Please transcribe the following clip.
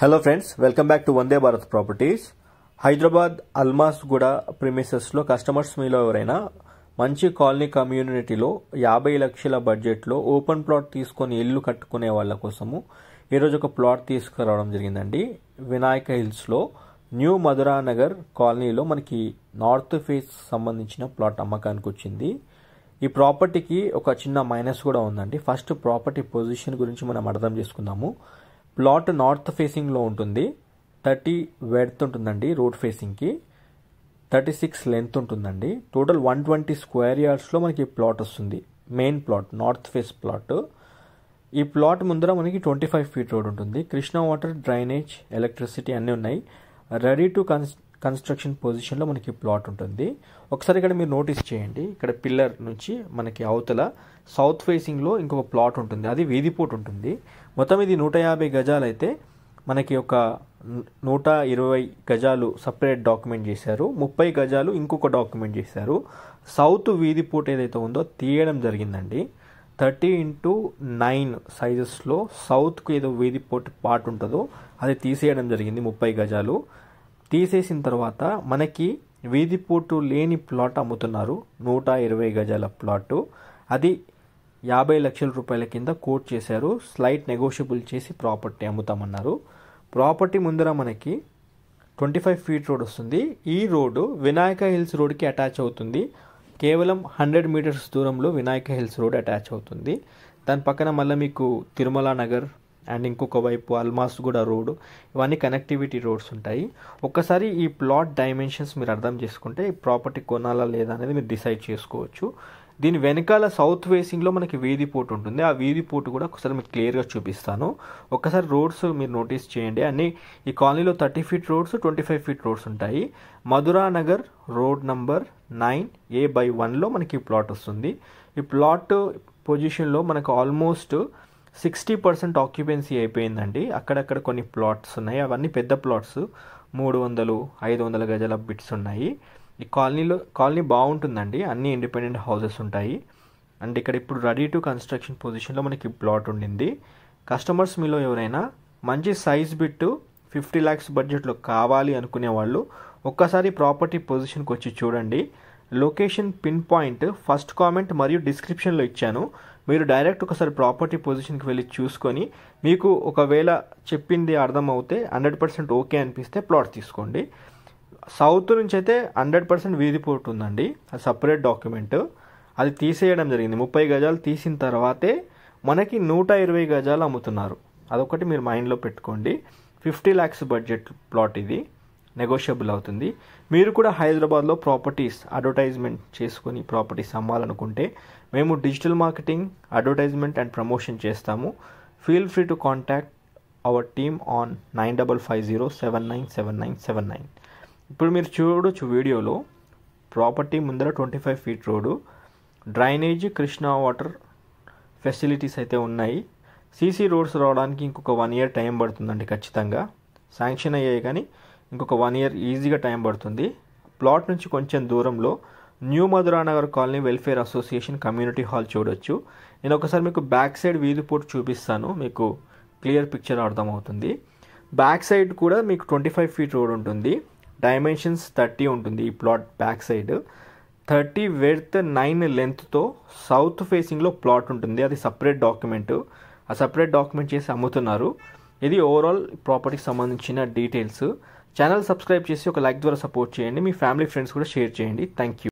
Hello friends, welcome back to Vande Bharat properties. Hyderabad అల్మాస్ గూడ ప్రిమిసెస్లో customers మీలో ఎవరైనా మంచి కాలనీ కమ్యూనిటీలో 50 లక్షల బడ్జెట్లో ఓపెన్ ప్లాట్ తీసుకొని ఇల్లు కట్టుకునే వాళ్ళ కోసము ఈరోజు ఒక ప్లాట్ తీసుకురావడం జరిగిందండి. వినాయక హిల్స్లో న్యూ మధురా నగర్ కాలనీలో మనకి నార్త్ ఫేస్ సంబంధించిన ప్లాట్ అమ్మకానికి వచ్చింది. ఈ ప్రాపర్టీకి ఒక చిన్న మైనస్ కూడా ఉందండి. ఫస్ట్ ప్రాపర్టీ పొజిషన్ గురించి మనం అర్థం చేసుకుందాము. ప్లాట్ నార్త్ ఫేసింగ్లో ఉంటుంది. 30 వెడ్త్ ఉంటుందండి రోడ్ ఫేసింగ్కి, 36 లెంత్ ఉంటుందండి. టోటల్ 120 స్క్వేర్ యార్డ్స్లో మనకి ప్లాట్ వస్తుంది. Main plot north phase plot. ఈ ప్లాట్ ముందర మనకి 25 ఫీట్ రోడ్ ఉంటుంది. కృష్ణా వాటర్, డ్రైనేజ్, ఎలక్ట్రిసిటీ అన్నీ ఉన్నాయి. రెడీ టు కన్స్ట్రక్షన్ పొజిషన్లో మనకి ప్లాట్ ఉంటుంది. ఒకసారి ఇక్కడ మీరు నోటీస్ చేయండి. ఇక్కడ పిల్లర్ నుంచి మనకి అవతల సౌత్ ఫేసింగ్లో ఇంకొక ప్లాట్ ఉంటుంది, అది వీధిపోటు ఉంటుంది. మొత్తం ఇది 150 గజాలు అయితే మనకి ఒక 120 గజాలు సపరేట్ డాక్యుమెంట్ చేశారు, 30 గజాలు ఇంకొక డాక్యుమెంట్ చేశారు. సౌత్ వీధిపోటు ఏదైతే ఉందో తీయడం జరిగిందండి. 30x9 సైజెస్లో సౌత్కు ఏదో వీధిపోటు పార్ట్ ఉంటుందో అది తీసేయడం జరిగింది. 30 గజాలు తీసేసిన తర్వాత మనకి వీధిపోటు లేని ప్లాట్ అమ్ముతున్నారు. 120 గజాల ప్లాటు, అది 50 లక్షల రూపాయల కింద కోట్ చేశారు. స్లైట్ నెగోషియబుల్ చేసి ప్రాపర్టీ అమ్ముతామన్నారు. ప్రాపర్టీ ముందర మనకి 25 ఫీట్ రోడ్ వస్తుంది. ఈ రోడ్డు వినాయక హిల్స్ రోడ్కి అటాచ్ అవుతుంది. కేవలం 100 మీటర్స్ దూరంలో వినాయక హిల్స్ రోడ్ అటాచ్ అవుతుంది. దాని పక్కన మళ్ళీ మీకు తిరుమల నగర్ అండ్ ఇంకొక వైపు అల్మాస్ గూడ రోడ్, ఇవన్నీ కనెక్టివిటీ రోడ్స్ ఉంటాయి. ఒక్కసారి ఈ ప్లాట్ డైమెన్షన్స్ మీరు అర్థం చేసుకుంటే ఈ ప్రాపర్టీ కొనాలా లేదా అనేది మీరు డిసైడ్ చేసుకోవచ్చు. దీని వెనకాల సౌత్ ఫేసింగ్లో మనకి వీధిపోటు ఉంటుంది. ఆ వీధిపోటు కూడా ఒకసారి మీకు క్లియర్గా చూపిస్తాను. ఒక్కసారి రోడ్స్ మీరు నోటీస్ చేయండి. అన్ని ఈ కాలనీలో 30 ఫీట్ రోడ్స్, 25 ఫీట్ రోడ్స్ ఉంటాయి. మధురా నగర్ రోడ్ నంబర్ 9A/1లో మనకి ప్లాట్ వస్తుంది. ఈ ప్లాట్ పొజిషన్లో మనకు ఆల్మోస్ట్ 60% ఆక్యుపెన్సీ అయిపోయిందండి. అక్కడక్కడ కొన్ని ప్లాట్స్ ఉన్నాయి, అవన్నీ పెద్ద ప్లాట్స్, 300, 500 గజాల బిట్స్ ఉన్నాయి. ఈ కాలనీ బాగుంటుందండి. అన్ని ఇండిపెండెంట్ హౌసెస్ ఉంటాయి. అండ్ ఇక్కడ ఇప్పుడు రెడీ టు కన్స్ట్రక్షన్ పొజిషన్లో మనకి ప్లాట్ ఉండింది. కస్టమర్స్ మీలో ఎవరైనా మంచి సైజ్ బిట్టు 50 lakhs బడ్జెట్లో కావాలి అనుకునే వాళ్ళు ఒక్కసారి ప్రాపర్టీ పొజిషన్కి వచ్చి చూడండి. Location pin point first comment మరియు డిస్క్రిప్షన్లో ఇచ్చాను. మీరు డైరెక్ట్ ఒకసారి ప్రాపర్టీ పొజిషన్కి వెళ్ళి చూసుకొని మీకు ఒకవేళ చెప్పింది అర్థం అవుతే 100% ఓకే అనిపిస్తే ప్లాట్ తీసుకోండి. సౌత్ నుంచి అయితే 100% వీధిపోటు ఉందండి, అది సపరేట్ డాక్యుమెంట్, అది తీసేయడం జరిగింది. 30 గజాలు తీసిన తర్వాతే మనకి 120 గజాలు అమ్ముతున్నారు. అదొకటి మీరు మైండ్లో పెట్టుకోండి. 50 lakhs బడ్జెట్ ప్లాట్ ఇది, నెగోషియబుల్ అవుతుంది. మీరు కూడా హైదరాబాద్లో ప్రాపర్టీస్ అడ్వర్టైజ్మెంట్ చేసుకొని ప్రాపర్టీస్ అమ్మాలనుకుంటే మేము digital marketing, advertisement and promotion చేస్తాము. Feel free to contact our team on 9550797979. ఇప్పుడు మీరు చూడొచ్చు వీడియోలో ప్రాపర్టీ ముందర 25 feet road, drainage, Krishna water facilities అయితే ఉన్నాయి. సీసీ రోడ్స్ రావడానికి ఇంకొక 1 year టైం పడుతుందండి ఖచ్చితంగా. శాంక్షన్ అయ్యాయి కానీ ఇంకొక 1 year ఈజీగా టైం పడుతుంది. ప్లాట్ నుంచి కొంచెం దూరంలో new Madhura Nagar colony welfare association community hall చూడొచ్చు. నేను ఒకసారి మీకు బ్యాక్ సైడ్ వీధిపోటు చూపిస్తాను, మీకు క్లియర్ పిక్చర్ అర్థమవుతుంది. బ్యాక్ సైడ్ కూడా మీకు 25 ఫీట్ రోడ్ ఉంటుంది. డైమెన్షన్స్ 30 ఉంటుంది. ఈ ప్లాట్ బ్యాక్ సైడ్ 30 వెడ్త్, 9 లెంత్తో సౌత్ ఫేసింగ్లో ప్లాట్ ఉంటుంది. అది సపరేట్ డాక్యుమెంట్, ఆ సపరేట్ డాక్యుమెంట్ చేసి అమ్ముతున్నారు. ఇది ఓవరాల్ ప్రాపర్టీకి సంబంధించిన డీటెయిల్స్. ఛానల్ సబ్స్క్రైబ్ చేసి ఒక లైక్ ద్వారా సపోర్ట్ చేయండి. మీ ఫ్యామిలీ ఫ్రెండ్స్ కూడా షేర్ చేయండి. Thank you.